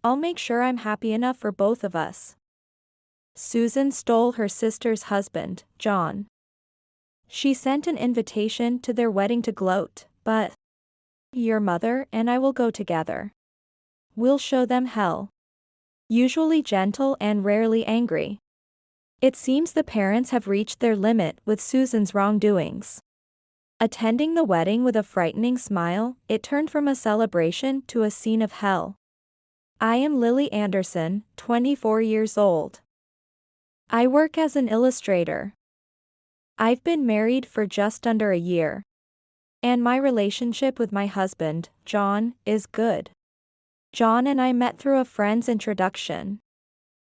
I'll make sure I'm happy enough for both of us. Susan stole her sister's husband, John. She sent an invitation to their wedding to gloat, but your mother and I will go together. We'll show them hell. Usually gentle and rarely angry. It seems the parents have reached their limit with Susan's wrongdoings. Attending the wedding with a frightening smile, it turned from a celebration to a scene of hell. I am Lily Anderson, 24 years old. I work as an illustrator. I've been married for just under a year. And my relationship with my husband, John, is good. John and I met through a friend's introduction.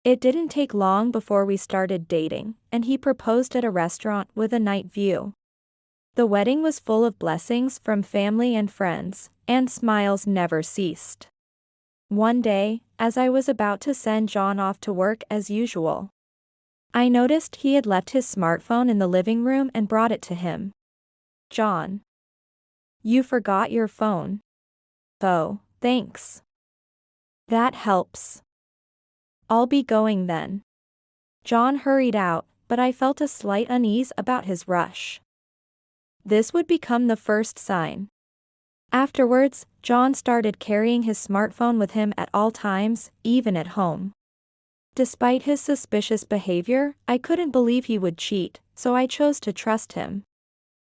It didn't take long before we started dating, and he proposed at a restaurant with a night view. The wedding was full of blessings from family and friends, and smiles never ceased. One day, as I was about to send John off to work as usual, I noticed he had left his smartphone in the living room and brought it to him. John. You forgot your phone. Oh, thanks. That helps. I'll be going then. John hurried out, but I felt a slight unease about his rush. This would become the first sign. Afterwards, John started carrying his smartphone with him at all times, even at home. Despite his suspicious behavior, I couldn't believe he would cheat, so I chose to trust him.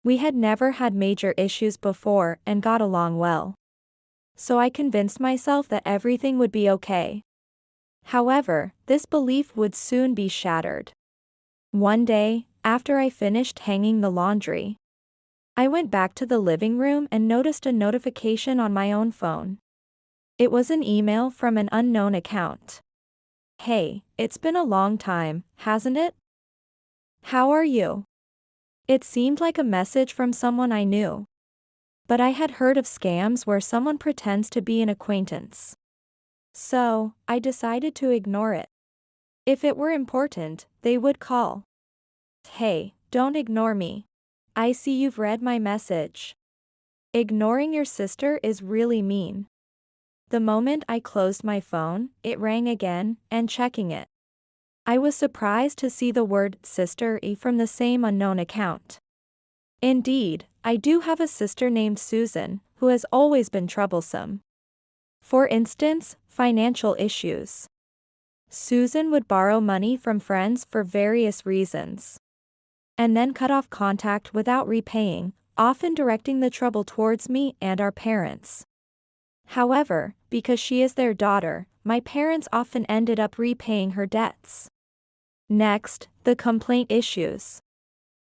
We had never had major issues before and got along well. So I convinced myself that everything would be okay. However, this belief would soon be shattered. One day, after I finished hanging the laundry, I went back to the living room and noticed a notification on my own phone. It was an email from an unknown account. Hey, it's been a long time, hasn't it? How are you? It seemed like a message from someone I knew. But I had heard of scams where someone pretends to be an acquaintance. So, I decided to ignore it. If it were important, they would call. Hey, don't ignore me. I see you've read my message. Ignoring your sister is really mean. The moment I closed my phone, it rang again, and checking it, I was surprised to see the word sister from the same unknown account. Indeed, I do have a sister named Susan, who has always been troublesome. For instance, financial issues. Susan would borrow money from friends for various reasons, and then cut off contact without repaying, often directing the trouble towards me and our parents. However, because she is their daughter, my parents often ended up repaying her debts. Next, the complaint issues.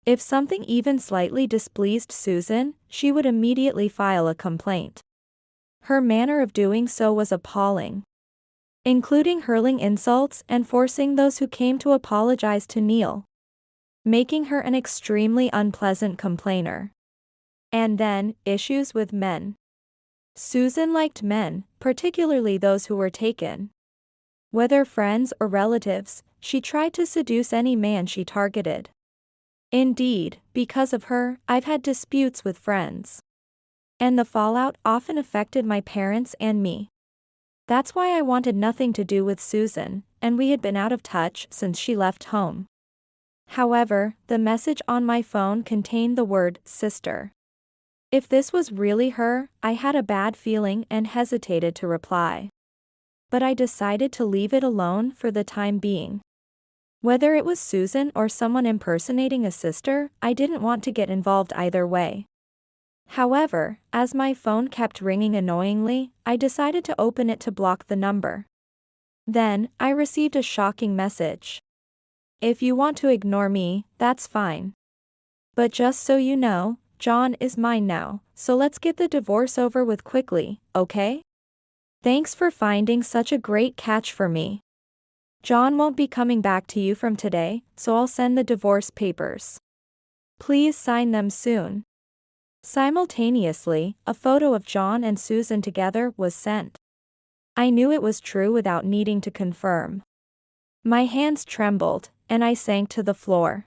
If something even slightly displeased Susan, she would immediately file a complaint. Her manner of doing so was appalling, including hurling insults and forcing those who came to apologize to kneel, making her an extremely unpleasant complainer. And then, issues with men. Susan liked men, particularly those who were taken. Whether friends or relatives, she tried to seduce any man she targeted. Indeed, because of her, I've had disputes with friends. And the fallout often affected my parents and me. That's why I wanted nothing to do with Susan, and we had been out of touch since she left home. However, the message on my phone contained the word sister. If this was really her, I had a bad feeling and hesitated to reply. But I decided to leave it alone for the time being. Whether it was Susan or someone impersonating a sister, I didn't want to get involved either way. However, as my phone kept ringing annoyingly, I decided to open it to block the number. Then, I received a shocking message. If you want to ignore me, that's fine. But just so you know, John is mine now, so let's get the divorce over with quickly, okay? Thanks for finding such a great catch for me. John won't be coming back to you from today, so I'll send the divorce papers. Please sign them soon. Simultaneously, a photo of John and Susan together was sent. I knew it was true without needing to confirm. My hands trembled, and I sank to the floor.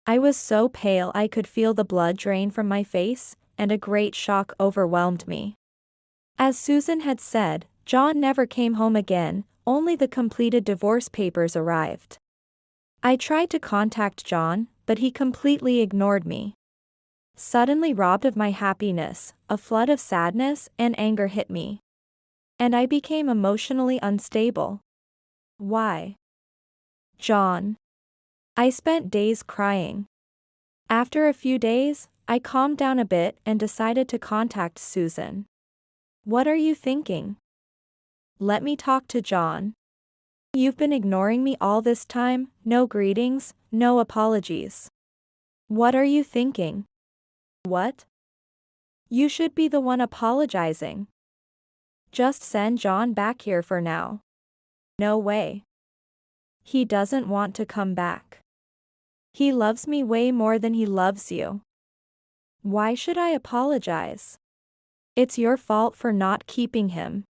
I was so pale I could feel the blood drain from my face, and a great shock overwhelmed me. As Susan had said, John never came home again, only the completed divorce papers arrived. I tried to contact John, but he completely ignored me. Suddenly robbed of my happiness, a flood of sadness and anger hit me. And I became emotionally unstable. Why? John. I spent days crying. After a few days, I calmed down a bit and decided to contact Susan. What are you thinking? Let me talk to John. You've been ignoring me all this time, no greetings, no apologies. What are you thinking? What? You should be the one apologizing. Just send John back here for now. No way. He doesn't want to come back. He loves me way more than he loves you. Why should I apologize? It's your fault for not keeping him.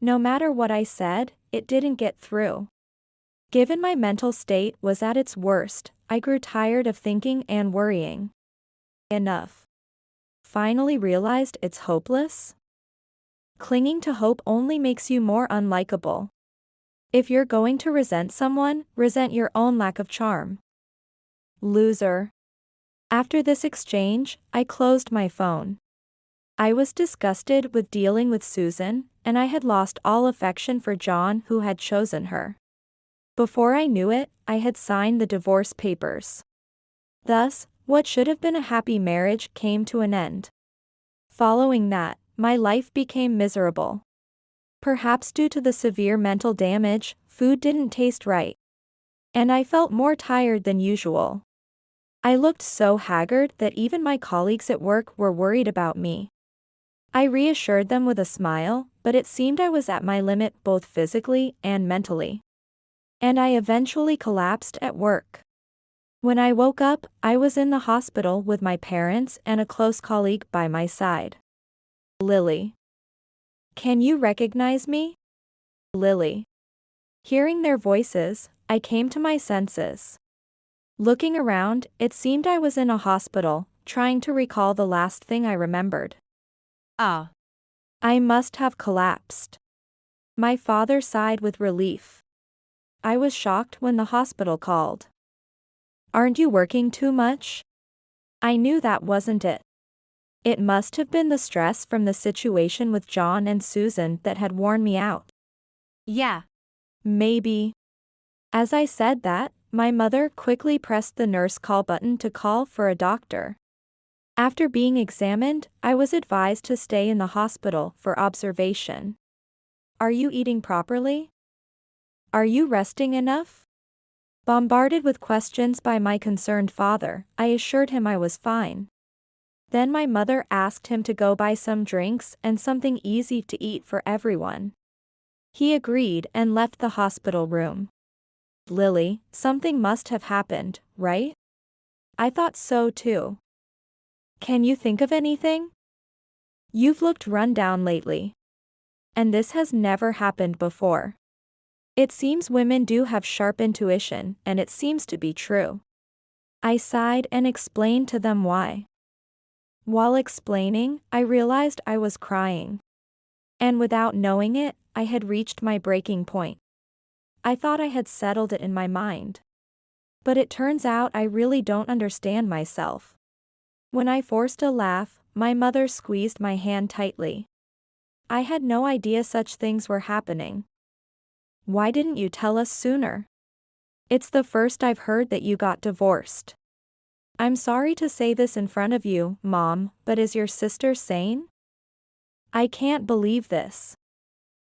No matter what I said, it didn't get through. Given my mental state was at its worst, I grew tired of thinking and worrying. Enough. Finally realized it's hopeless? Clinging to hope only makes you more unlikable. If you're going to resent someone, resent your own lack of charm. Loser. After this exchange, I closed my phone. I was disgusted with dealing with Susan, and I had lost all affection for John, who had chosen her. Before I knew it, I had signed the divorce papers. Thus, what should have been a happy marriage came to an end. Following that, my life became miserable. Perhaps due to the severe mental damage, food didn't taste right. And I felt more tired than usual. I looked so haggard that even my colleagues at work were worried about me. I reassured them with a smile, but it seemed I was at my limit both physically and mentally. And I eventually collapsed at work. When I woke up, I was in the hospital with my parents and a close colleague by my side. Lily. Can you recognize me? Lily. Hearing their voices, I came to my senses. Looking around, it seemed I was in a hospital, trying to recall the last thing I remembered. I must have collapsed. My father sighed with relief. I was shocked when the hospital called. Aren't you working too much? I knew that wasn't it. It must have been the stress from the situation with John and Susan that had worn me out. Yeah. Maybe. As I said that, my mother quickly pressed the nurse call button to call for a doctor. After being examined, I was advised to stay in the hospital for observation. Are you eating properly? Are you resting enough? Bombarded with questions by my concerned father, I assured him I was fine. Then my mother asked him to go buy some drinks and something easy to eat for everyone. He agreed and left the hospital room. Lily, something must have happened, right? I thought so too. Can you think of anything? You've looked run down lately. And this has never happened before. It seems women do have sharp intuition, and it seems to be true. I sighed and explained to them why. While explaining, I realized I was crying. And without knowing it, I had reached my breaking point. I thought I had settled it in my mind. But it turns out I really don't understand myself. When I forced a laugh, my mother squeezed my hand tightly. I had no idea such things were happening. Why didn't you tell us sooner? It's the first I've heard that you got divorced. I'm sorry to say this in front of you, Mom, but is your sister sane? I can't believe this.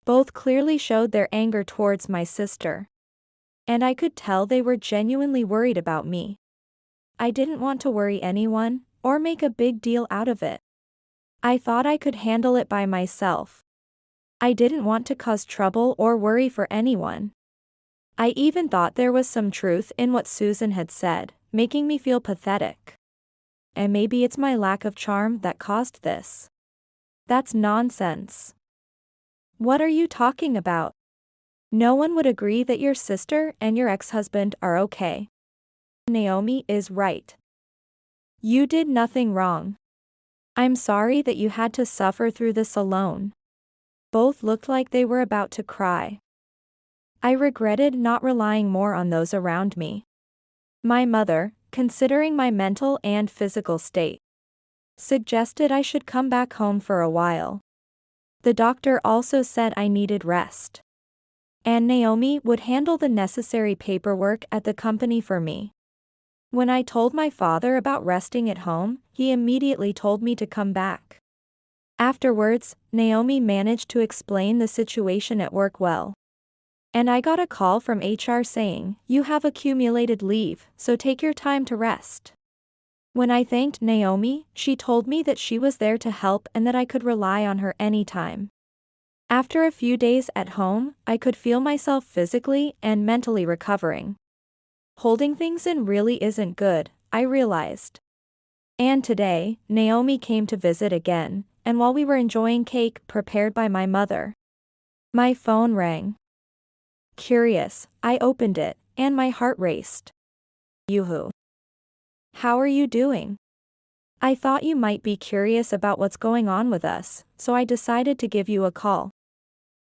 Both clearly showed their anger towards my sister. And I could tell they were genuinely worried about me. I didn't want to worry anyone, or make a big deal out of it. I thought I could handle it by myself. I didn't want to cause trouble or worry for anyone. I even thought there was some truth in what Susan had said, making me feel pathetic. And maybe it's my lack of charm that caused this. That's nonsense. What are you talking about? No one would agree that your sister and your ex-husband are okay. Naomi is right. You did nothing wrong. I'm sorry that you had to suffer through this alone. Both looked like they were about to cry. I regretted not relying more on those around me. My mother, considering my mental and physical state, suggested I should come back home for a while. The doctor also said I needed rest. And Naomi would handle the necessary paperwork at the company for me. When I told my father about resting at home, he immediately told me to come back. Afterwards, Naomi managed to explain the situation at work well. And I got a call from HR saying, "You have accumulated leave, so take your time to rest." When I thanked Naomi, she told me that she was there to help and that I could rely on her anytime. After a few days at home, I could feel myself physically and mentally recovering. Holding things in really isn't good, I realized. And today, Naomi came to visit again, and while we were enjoying cake prepared by my mother, my phone rang. Curious, I opened it, and my heart raced. Yoo-hoo. How are you doing? I thought you might be curious about what's going on with us, so I decided to give you a call.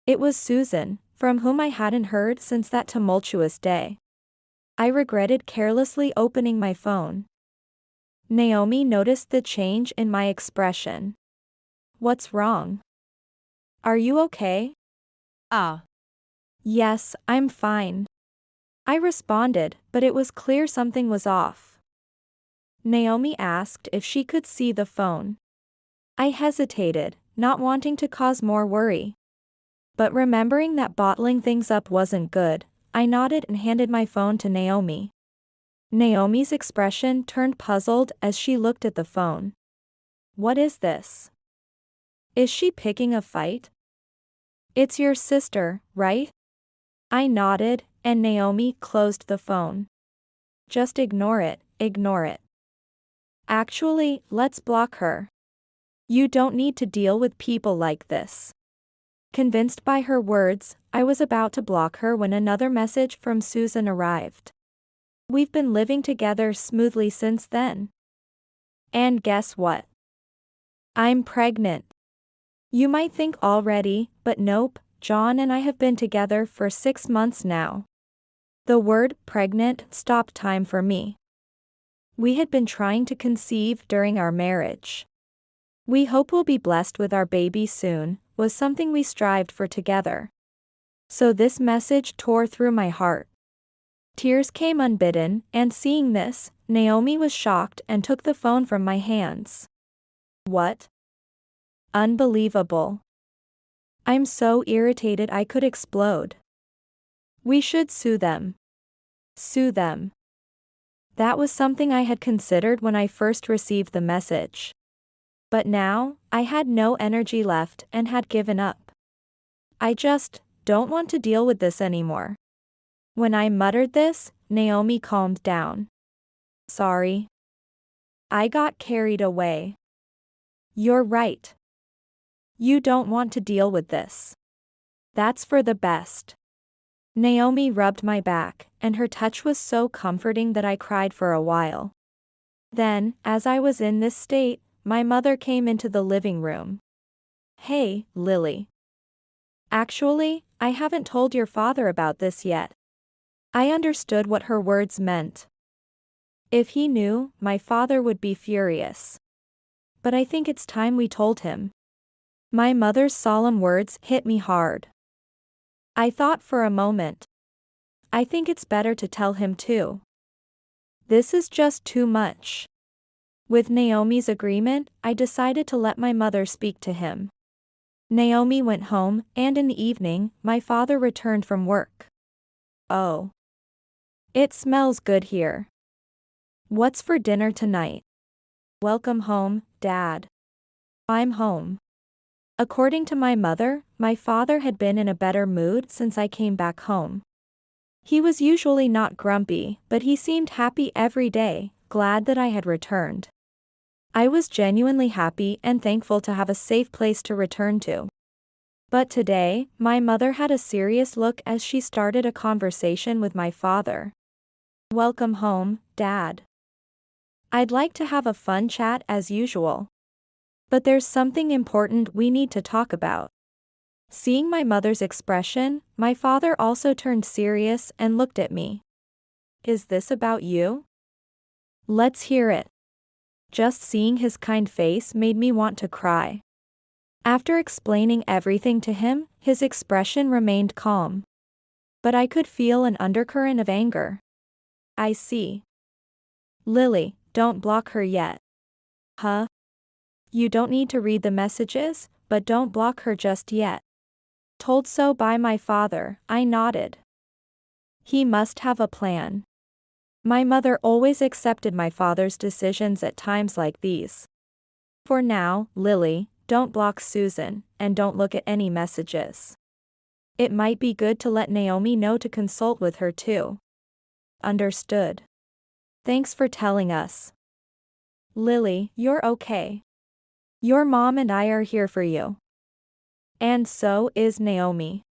It was Susan, from whom I hadn't heard since that tumultuous day. I regretted carelessly opening my phone. Naomi noticed the change in my expression. What's wrong? Are you okay? Yes, I'm fine. I responded, but it was clear something was off. Naomi asked if she could see the phone. I hesitated, not wanting to cause more worry. But remembering that bottling things up wasn't good, I nodded and handed my phone to Naomi. Naomi's expression turned puzzled as she looked at the phone. What is this? Is she picking a fight? It's your sister, right? I nodded, and Naomi closed the phone. Just ignore it, ignore it. Actually, let's block her. You don't need to deal with people like this. Convinced by her words, I was about to block her when another message from Susan arrived. We've been living together smoothly since then. And guess what? I'm pregnant. You might think already, but nope, John and I have been together for 6 months now. The word pregnant stopped time for me. We had been trying to conceive during our marriage. We hope we'll be blessed with our baby soon, was something we strived for together. So this message tore through my heart. Tears came unbidden, and seeing this, Naomi was shocked and took the phone from my hands. What? Unbelievable. I'm so irritated I could explode. We should sue them. Sue them. That was something I had considered when I first received the message. But now, I had no energy left and had given up. I just don't want to deal with this anymore. When I muttered this, Naomi calmed down. Sorry. I got carried away. You're right. You don't want to deal with this. That's for the best. Naomi rubbed my back, and her touch was so comforting that I cried for a while. Then, as I was in this state, my mother came into the living room. Hey, Lily. Actually, I haven't told your father about this yet. I understood what her words meant. If he knew, my father would be furious. But I think it's time we told him. My mother's solemn words hit me hard. I thought for a moment. I think it's better to tell him too. This is just too much. With Naomi's agreement, I decided to let my mother speak to him. Naomi went home, and in the evening, my father returned from work. Oh. It smells good here. What's for dinner tonight? Welcome home, Dad. I'm home. According to my mother, my father had been in a better mood since I came back home. He was usually not grumpy, but he seemed happy every day, glad that I had returned. I was genuinely happy and thankful to have a safe place to return to. But today, my mother had a serious look as she started a conversation with my father. Welcome home, Dad. I'd like to have a fun chat as usual. But there's something important we need to talk about. Seeing my mother's expression, my father also turned serious and looked at me. Is this about you? Let's hear it. Just seeing his kind face made me want to cry. After explaining everything to him, his expression remained calm. But I could feel an undercurrent of anger. I see. Lily, don't block her yet. Huh? You don't need to read the messages, but don't block her just yet. Told so by my father, I nodded. He must have a plan. My mother always accepted my father's decisions at times like these. For now, Lily, don't block Susan, and don't look at any messages. It might be good to let Naomi know to consult with her too. Understood. Thanks for telling us. Lily, you're okay. Your mom and I are here for you. And so is Naomi.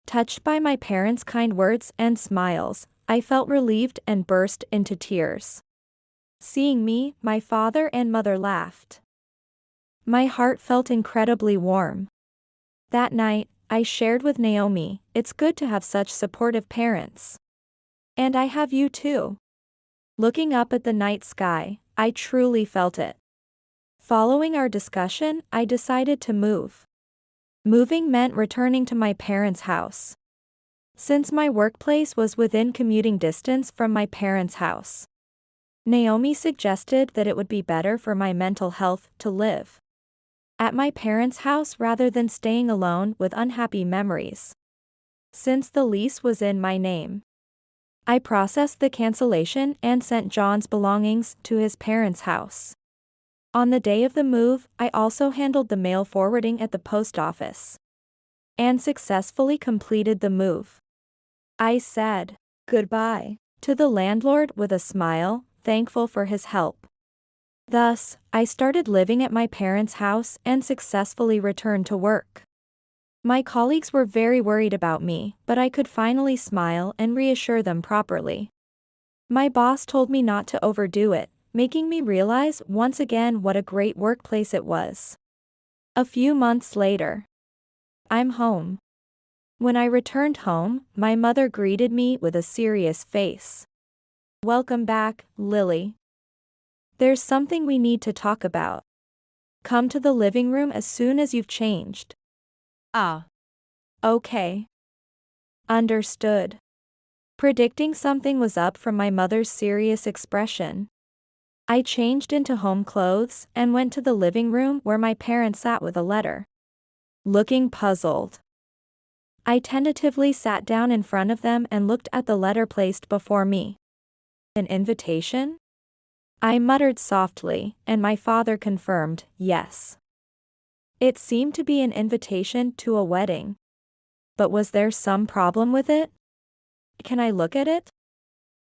Touched by my parents' kind words and smiles, I felt relieved and burst into tears. Seeing me, my father and mother laughed. My heart felt incredibly warm. That night, I shared with Naomi, it's good to have such supportive parents. And I have you too. Looking up at the night sky, I truly felt it. Following our discussion, I decided to move. Moving meant returning to my parents' house. Since my workplace was within commuting distance from my parents' house, Naomi suggested that it would be better for my mental health to live at my parents' house rather than staying alone with unhappy memories. Since the lease was in my name, I processed the cancellation and sent John's belongings to his parents' house. On the day of the move, I also handled the mail forwarding at the post office and successfully completed the move. I said goodbye to the landlord with a smile, thankful for his help. Thus, I started living at my parents' house and successfully returned to work. My colleagues were very worried about me, but I could finally smile and reassure them properly. My boss told me not to overdo it, making me realize once again what a great workplace it was. A few months later, I'm home. When I returned home, my mother greeted me with a serious face. Welcome back, Lily. There's something we need to talk about. Come to the living room as soon as you've changed. Ah. Okay. Understood. Predicting something was up from my mother's serious expression, I changed into home clothes and went to the living room where my parents sat with a letter. Looking puzzled, I tentatively sat down in front of them and looked at the letter placed before me. An invitation? I muttered softly, and my father confirmed, yes. It seemed to be an invitation to a wedding. But was there some problem with it? Can I look at it?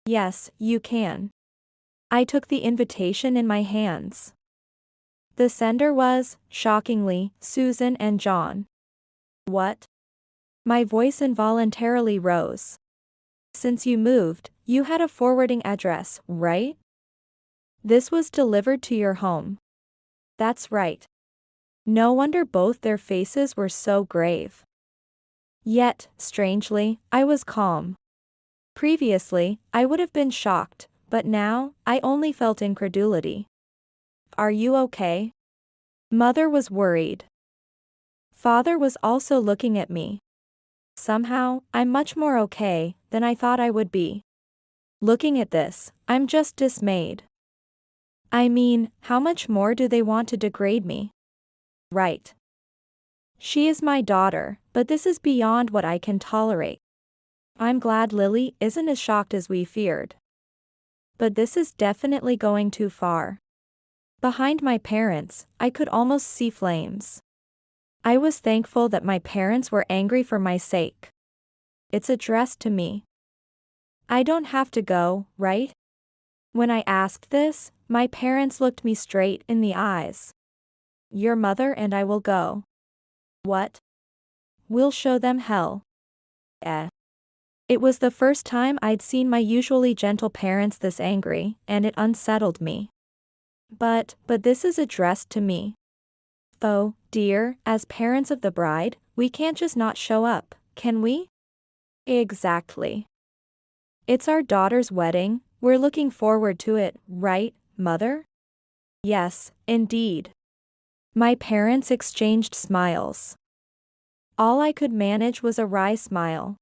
Yes, you can. I took the invitation in my hands. The sender was, shockingly, Susan and John. What? My voice involuntarily rose. Since you moved, you had a forwarding address, right? This was delivered to your home. That's right. No wonder both their faces were so grave. Yet, strangely, I was calm. Previously, I would have been shocked, but now, I only felt incredulity. Are you okay? Mother was worried. Father was also looking at me. Somehow, I'm much more okay than I thought I would be. Looking at this, I'm just dismayed. I mean, how much more do they want to degrade me? Right. She is my daughter, but this is beyond what I can tolerate. I'm glad Lily isn't as shocked as we feared. But this is definitely going too far. Behind my parents, I could almost see flames. I was thankful that my parents were angry for my sake. It's addressed to me. I don't have to go, right? When I asked this, my parents looked me straight in the eyes. Your mother and I will go. What? We'll show them hell. It was the first time I'd seen my usually gentle parents this angry, and it unsettled me. But this is addressed to me. Oh, dear, as parents of the bride, we can't just not show up, can we? Exactly. It's our daughter's wedding, we're looking forward to it, right, Mother? Yes, indeed. My parents exchanged smiles. All I could manage was a wry smile.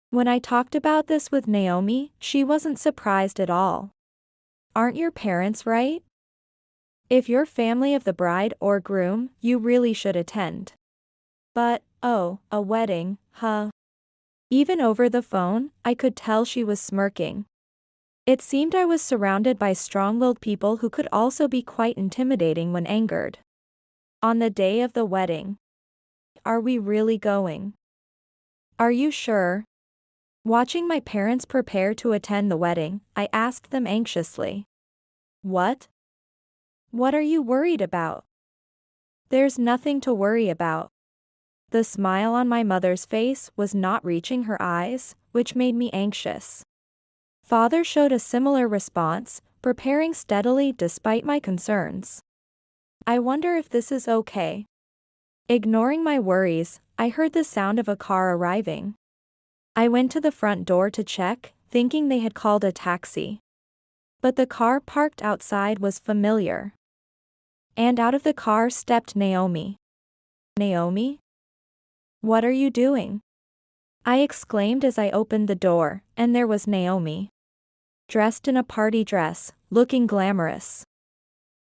When I talked about this with Naomi, she wasn't surprised at all. Aren't your parents right? If you're family of the bride or groom, you really should attend. But, oh, a wedding, huh? Even over the phone, I could tell she was smirking. It seemed I was surrounded by strong-willed people who could also be quite intimidating when angered. On the day of the wedding. Are we really going? Are you sure? Watching my parents prepare to attend the wedding, I asked them anxiously. What? What are you worried about? There's nothing to worry about. The smile on my mother's face was not reaching her eyes, which made me anxious. Father showed a similar response, preparing steadily despite my concerns. I wonder if this is okay. Ignoring my worries, I heard the sound of a car arriving. I went to the front door to check, thinking they had called a taxi. But the car parked outside was familiar. And out of the car stepped Naomi. Naomi? What are you doing? I exclaimed as I opened the door, and there was Naomi. Dressed in a party dress, looking glamorous.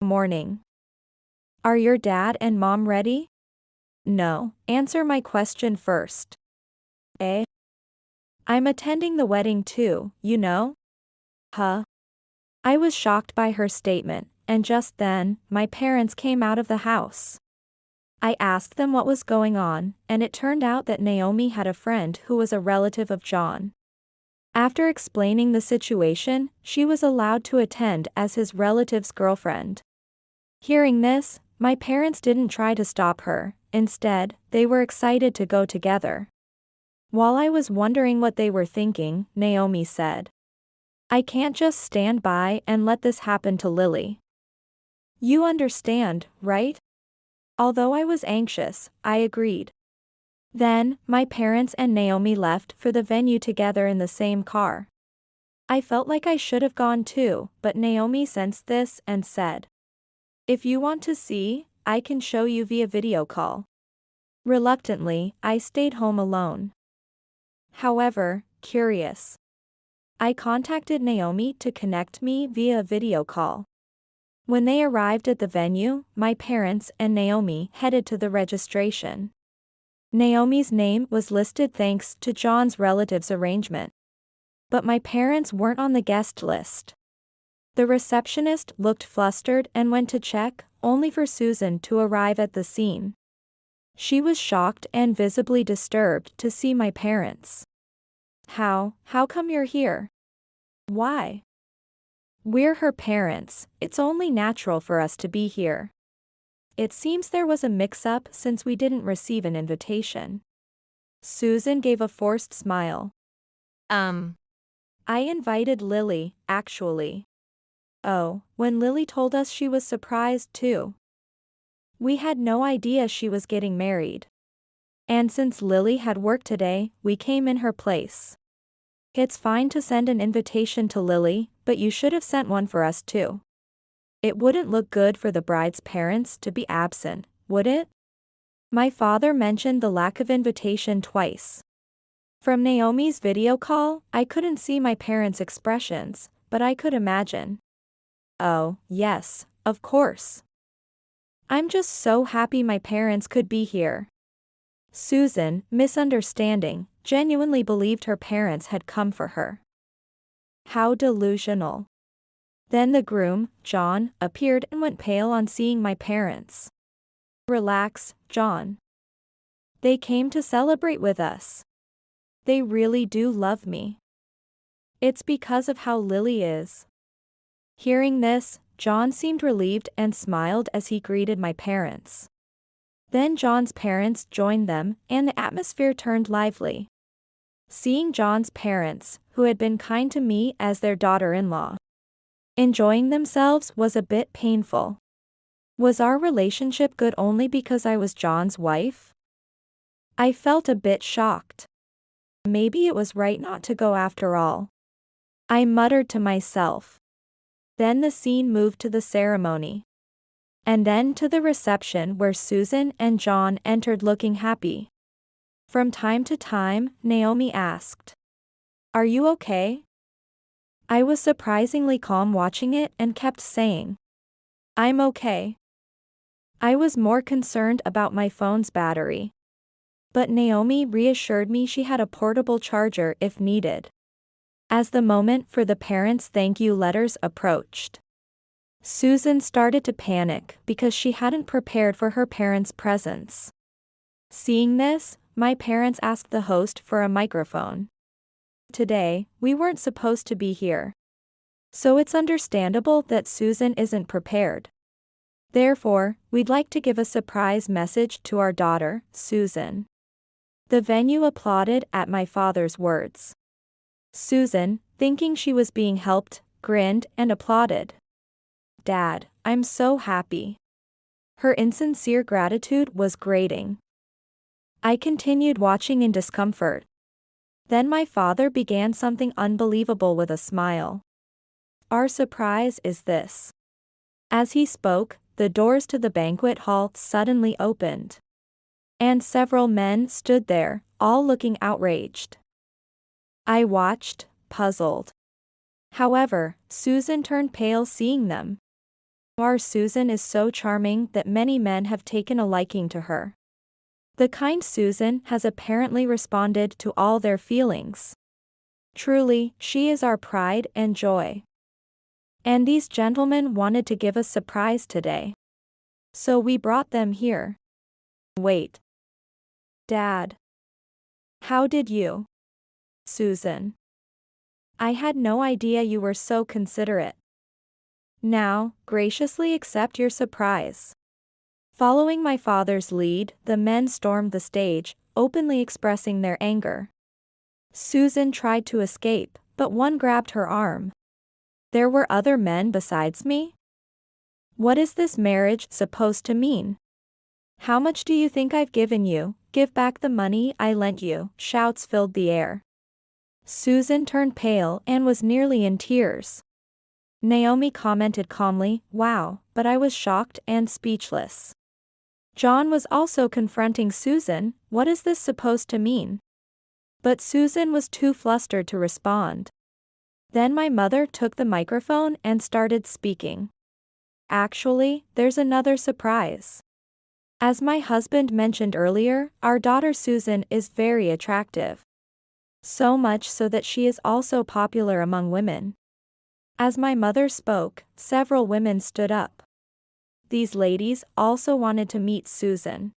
Morning. Are your dad and mom ready? No, answer my question first. Eh? I'm attending the wedding too, you know? Huh? I was shocked by her statement, and just then, my parents came out of the house. I asked them what was going on, and it turned out that Naomi had a friend who was a relative of John. After explaining the situation, she was allowed to attend as his relative's girlfriend. Hearing this, my parents didn't try to stop her, instead, they were excited to go together. While I was wondering what they were thinking, Naomi said, I can't just stand by and let this happen to Lily. You understand, right? Although I was anxious, I agreed. Then, my parents and Naomi left for the venue together in the same car. I felt like I should have gone too, but Naomi sensed this and said, if you want to see, I can show you via video call. Reluctantly, I stayed home alone. However, curious. I contacted Naomi to connect me via video call. When they arrived at the venue, my parents and Naomi headed to the registration. Naomi's name was listed thanks to John's relatives' arrangement. But my parents weren't on the guest list. The receptionist looked flustered and went to check, only for Susan to arrive at the scene. She was shocked and visibly disturbed to see my parents. How come you're here? Why? We're her parents, it's only natural for us to be here. It seems there was a mix-up since we didn't receive an invitation. Susan gave a forced smile. I invited Lily, actually. Oh, when Lily told us she was surprised too. We had no idea she was getting married. And since Lily had work today, we came in her place. It's fine to send an invitation to Lily, but you should have sent one for us too. It wouldn't look good for the bride's parents to be absent, would it? My father mentioned the lack of invitation twice. From Naomi's video call, I couldn't see my parents' expressions, but I could imagine. Oh, yes, of course. I'm just so happy my parents could be here. Susan, misunderstanding, genuinely believed her parents had come for her. How delusional. Then the groom, John, appeared and went pale on seeing my parents. Relax, John. They came to celebrate with us. They really do love me. It's because of how Lily is. Hearing this, John seemed relieved and smiled as he greeted my parents. Then John's parents joined them, and the atmosphere turned lively. Seeing John's parents, who had been kind to me as their daughter-in-law, enjoying themselves was a bit painful. Was our relationship good only because I was John's wife? I felt a bit shocked. Maybe it was right not to go after all. I muttered to myself. Then the scene moved to the ceremony. And then to the reception where Susan and John entered looking happy. From time to time, Naomi asked, "Are you okay?" I was surprisingly calm watching it and kept saying, "I'm okay." I was more concerned about my phone's battery. But Naomi reassured me she had a portable charger if needed. As the moment for the parents' thank you letters approached, Susan started to panic because she hadn't prepared for her parents' presence. Seeing this, my parents asked the host for a microphone. Today, we weren't supposed to be here. So it's understandable that Susan isn't prepared. Therefore, we'd like to give a surprise message to our daughter, Susan. The venue applauded at my father's words. Susan, thinking she was being helped, grinned and applauded. "Dad, I'm so happy." Her insincere gratitude was grating. I continued watching in discomfort. Then my father began something unbelievable with a smile. "Our surprise is this." As he spoke, the doors to the banquet hall suddenly opened. And several men stood there, all looking outraged. I watched, puzzled. However, Susan turned pale seeing them. Our Susan is so charming that many men have taken a liking to her. The kind Susan has apparently responded to all their feelings. Truly, she is our pride and joy. And these gentlemen wanted to give a surprise today. So we brought them here. Wait. Dad. How did you? Susan. I had no idea you were so considerate. Now, graciously accept your surprise. Following my father's lead, the men stormed the stage, openly expressing their anger. Susan tried to escape, but one grabbed her arm. There were other men besides me? What is this marriage supposed to mean? How much do you think I've given you? Give back the money I lent you, shouts filled the air. Susan turned pale and was nearly in tears. Naomi commented calmly, "Wow," but I was shocked and speechless. John was also confronting Susan, "What is this supposed to mean?" But Susan was too flustered to respond. Then my mother took the microphone and started speaking. "Actually, there's another surprise. As my husband mentioned earlier, our daughter Susan is very attractive. So much so that she is also popular among women." As my mother spoke, several women stood up. These ladies also wanted to meet Susan.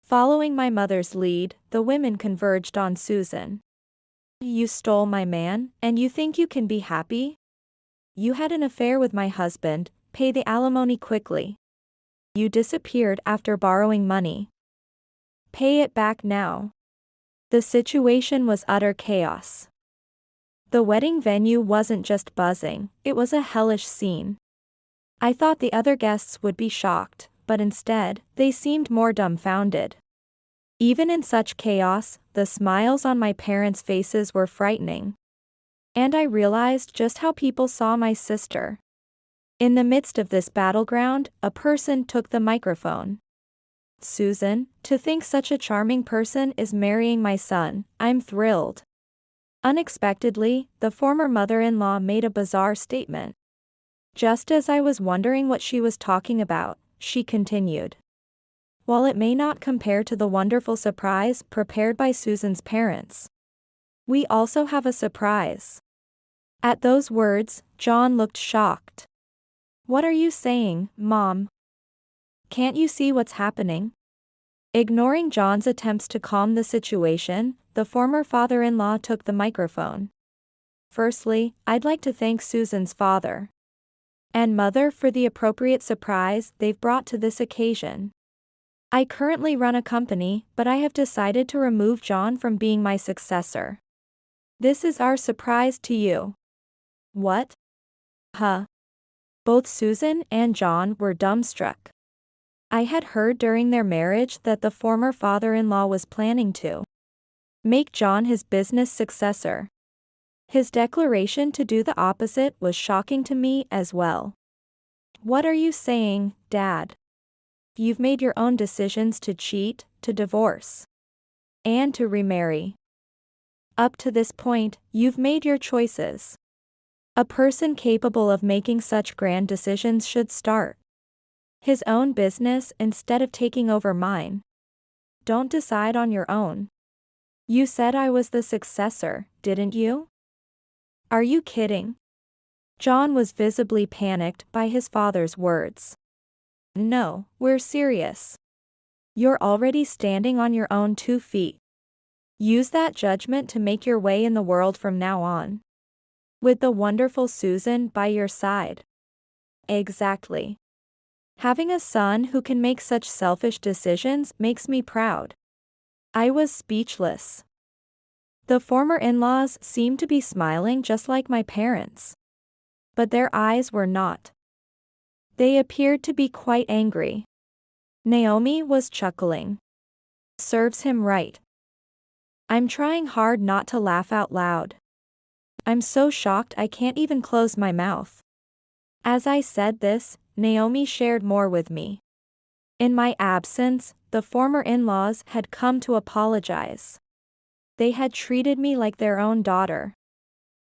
Following my mother's lead, the women converged on Susan. "You stole my man, and you think you can be happy? You had an affair with my husband, pay the alimony quickly. You disappeared after borrowing money. Pay it back now." The situation was utter chaos. The wedding venue wasn't just buzzing, it was a hellish scene. I thought the other guests would be shocked, but instead, they seemed more dumbfounded. Even in such chaos, the smiles on my parents' faces were frightening. And I realized just how people saw my sister. In the midst of this battleground, a person took the microphone. "Susan, to think such a charming person is marrying my son, I'm thrilled." Unexpectedly, the former mother-in-law made a bizarre statement. Just as I was wondering what she was talking about, she continued. "While it may not compare to the wonderful surprise prepared by Susan's parents, we also have a surprise." At those words, John looked shocked. "What are you saying, Mom? Can't you see what's happening?" Ignoring John's attempts to calm the situation, the former father-in-law took the microphone. "Firstly, I'd like to thank Susan's father and mother for the appropriate surprise they've brought to this occasion. I currently run a company, but I have decided to remove John from being my successor. This is our surprise to you." "What? Huh?" Both Susan and John were dumbstruck. I had heard during their marriage that the former father-in-law was planning to make John his business successor. His declaration to do the opposite was shocking to me as well. What are you saying, Dad? You've made your own decisions to cheat, to divorce, and to remarry. Up to this point, you've made your choices. A person capable of making such grand decisions should start his own business instead of taking over mine. Don't decide on your own. You said I was the successor, didn't you? Are you kidding? John was visibly panicked by his father's words. No, we're serious. You're already standing on your own 2 feet. Use that judgment to make your way in the world from now on. With the wonderful Susan by your side. Exactly. Having a son who can make such selfish decisions makes me proud. I was speechless. The former in-laws seemed to be smiling just like my parents. But their eyes were not. They appeared to be quite angry. Naomi was chuckling. Serves him right. I'm trying hard not to laugh out loud. I'm so shocked I can't even close my mouth. As I said this, Naomi shared more with me. In my absence, the former in-laws had come to apologize. They had treated me like their own daughter.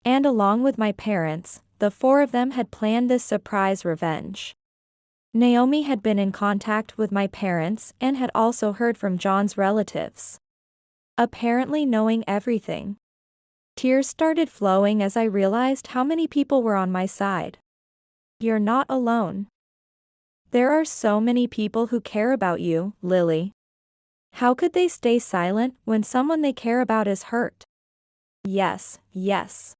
And along with my parents, the 4 of them had planned this surprise revenge. Naomi had been in contact with my parents and had also heard from John's relatives. Apparently knowing everything. Tears started flowing as I realized how many people were on my side. You're not alone. There are so many people who care about you, Lily. How could they stay silent when someone they care about is hurt? Yes, yes.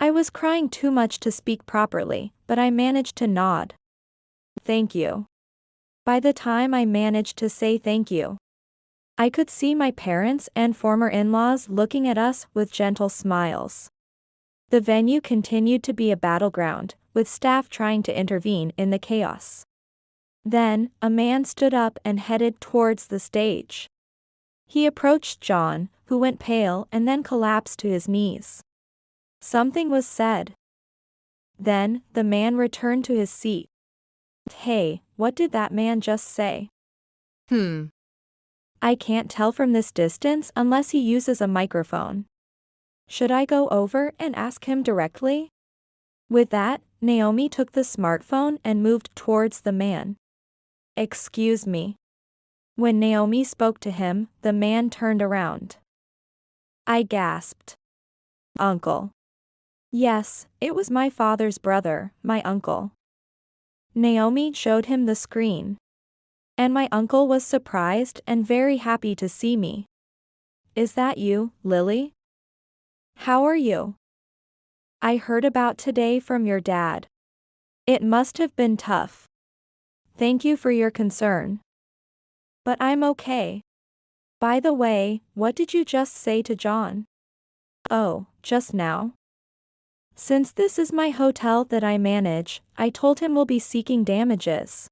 I was crying too much to speak properly, but I managed to nod. Thank you. By the time I managed to say thank you, I could see my parents and former in-laws looking at us with gentle smiles. The venue continued to be a battleground, with staff trying to intervene in the chaos. Then, a man stood up and headed towards the stage. He approached John, who went pale and then collapsed to his knees. Something was said. Then, the man returned to his seat. Hey, what did that man just say? I can't tell from this distance unless he uses a microphone. Should I go over and ask him directly? With that, Naomi took the smartphone and moved towards the man. Excuse me. When Naomi spoke to him, the man turned around. I gasped. Uncle. Yes, it was my father's brother, my uncle. Naomi showed him the screen. And my uncle was surprised and very happy to see me. Is that you, Lily? How are you? I heard about today from your dad. It must have been tough. Thank you for your concern. But I'm okay. By the way, what did you just say to John? Oh, just now. Since this is my hotel that I manage, I told him we'll be seeking damages.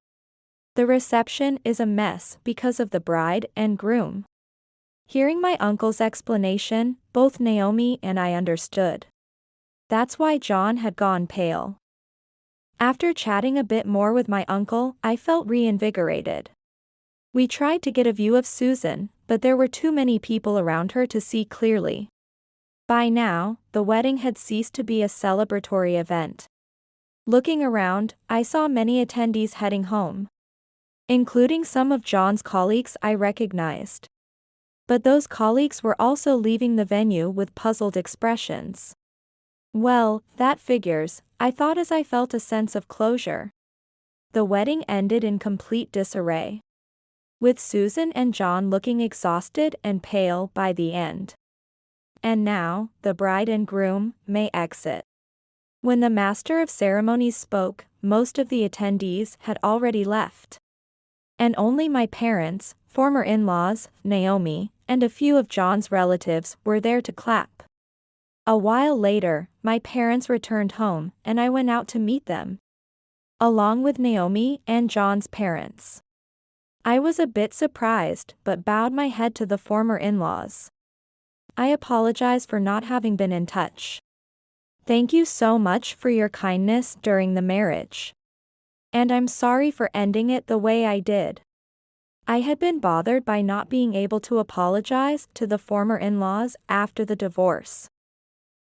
The reception is a mess because of the bride and groom. Hearing my uncle's explanation, both Naomi and I understood. That's why John had gone pale. After chatting a bit more with my uncle, I felt reinvigorated. We tried to get a view of Susan, but there were too many people around her to see clearly. By now, the wedding had ceased to be a celebratory event. Looking around, I saw many attendees heading home, including some of John's colleagues I recognized. But those colleagues were also leaving the venue with puzzled expressions. Well, that figures, I thought as I felt a sense of closure. The wedding ended in complete disarray, with Susan and John looking exhausted and pale by the end. And now, the bride and groom may exit. When the master of ceremonies spoke, most of the attendees had already left. And only my parents, former in-laws, Naomi, and a few of John's relatives were there to clap. A while later, my parents returned home, and I went out to meet them, along with Naomi and John's parents. I was a bit surprised but bowed my head to the former in-laws. I apologize for not having been in touch. Thank you so much for your kindness during the marriage. And I'm sorry for ending it the way I did. I had been bothered by not being able to apologize to the former in-laws after the divorce.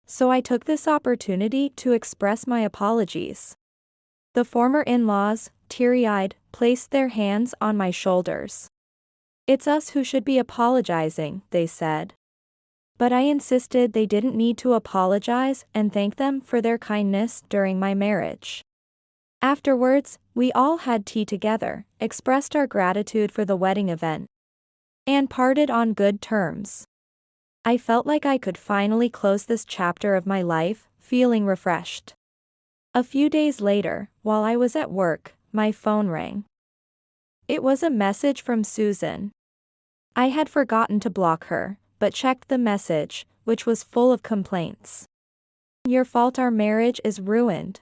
So I took this opportunity to express my apologies. The former in-laws, teary-eyed, placed their hands on my shoulders. It's us who should be apologizing, they said. But I insisted they didn't need to apologize and thank them for their kindness during my marriage. Afterwards, we all had tea together, expressed our gratitude for the wedding event, and parted on good terms. I felt like I could finally close this chapter of my life, feeling refreshed. A few days later, while I was at work, my phone rang. It was a message from Susan. I had forgotten to block her, but checked the message, which was full of complaints. Your fault, our marriage is ruined.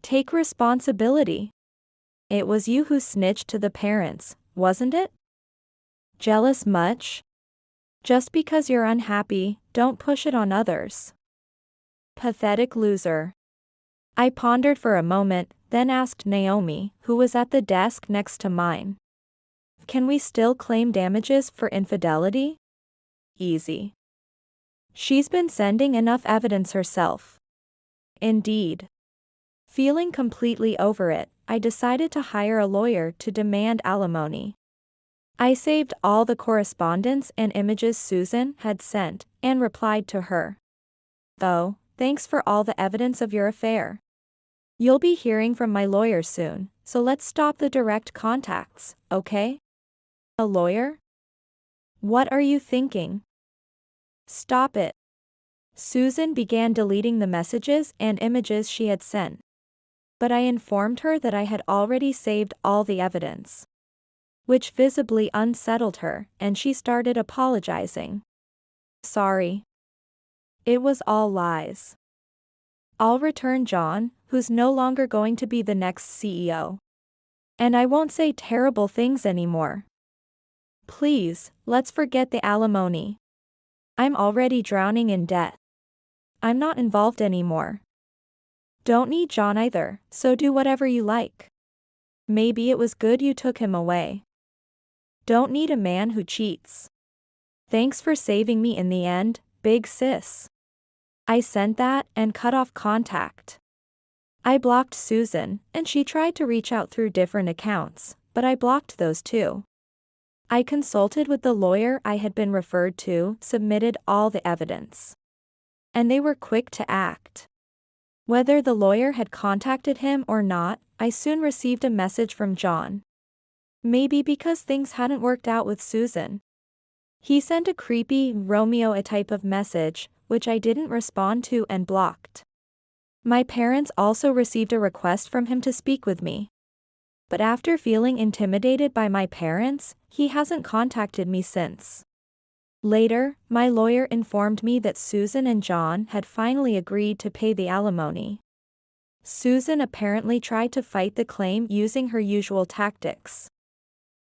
Take responsibility. It was you who snitched to the parents, wasn't it? Jealous much? Just because you're unhappy, don't push it on others. Pathetic loser. I pondered for a moment, then asked Naomi, who was at the desk next to mine. Can we still claim damages for infidelity? Easy. She's been sending enough evidence herself. Indeed. Feeling completely over it, I decided to hire a lawyer to demand alimony. I saved all the correspondence and images Susan had sent, and replied to her. Oh, thanks for all the evidence of your affair. You'll be hearing from my lawyer soon, so let's stop the direct contacts, okay? A lawyer? What are you thinking? Stop it. Susan began deleting the messages and images she had sent. But I informed her that I had already saved all the evidence, which visibly unsettled her, and she started apologizing. Sorry. It was all lies. I'll return John, who's no longer going to be the next CEO. And I won't say terrible things anymore. Please, let's forget the alimony. I'm already drowning in debt. I'm not involved anymore. Don't need John either, so do whatever you like. Maybe it was good you took him away. Don't need a man who cheats. Thanks for saving me in the end, big sis. I sent that and cut off contact. I blocked Susan, and she tried to reach out through different accounts, but I blocked those too. I consulted with the lawyer I had been referred to, submitted all the evidence. And they were quick to act. Whether the lawyer had contacted him or not, I soon received a message from John. Maybe because things hadn't worked out with Susan. He sent a creepy, Romeo type of message, which I didn't respond to and blocked. My parents also received a request from him to speak with me. But after feeling intimidated by my parents, he hasn't contacted me since. Later, my lawyer informed me that Susan and John had finally agreed to pay the alimony. Susan apparently tried to fight the claim using her usual tactics.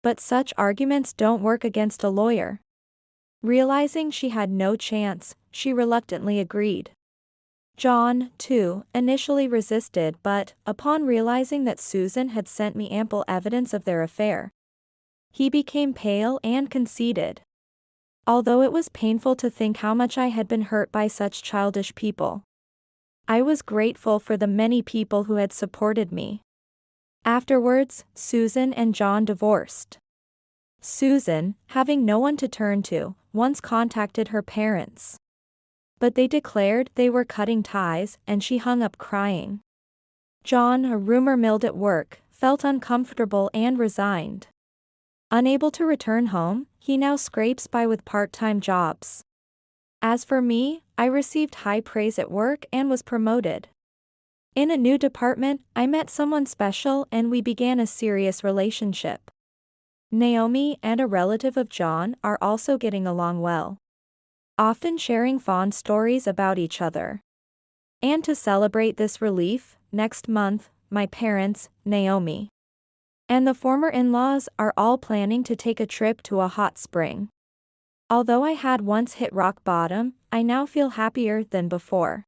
But such arguments don't work against a lawyer. Realizing she had no chance, she reluctantly agreed. John, too, initially resisted but, upon realizing that Susan had sent me ample evidence of their affair, he became pale and conceded. Although it was painful to think how much I had been hurt by such childish people, I was grateful for the many people who had supported me. Afterwards, Susan and John divorced. Susan, having no one to turn to, once contacted her parents. But they declared they were cutting ties, and she hung up crying. John, a rumor milled at work, felt uncomfortable and resigned. Unable to return home, he now scrapes by with part-time jobs. As for me, I received high praise at work and was promoted. In a new department, I met someone special and we began a serious relationship. Naomi and a relative of John are also getting along well, often sharing fond stories about each other. And to celebrate this relief, next month, my parents, Naomi And the former in-laws are all planning to take a trip to a hot spring. Although I had once hit rock bottom, I now feel happier than before.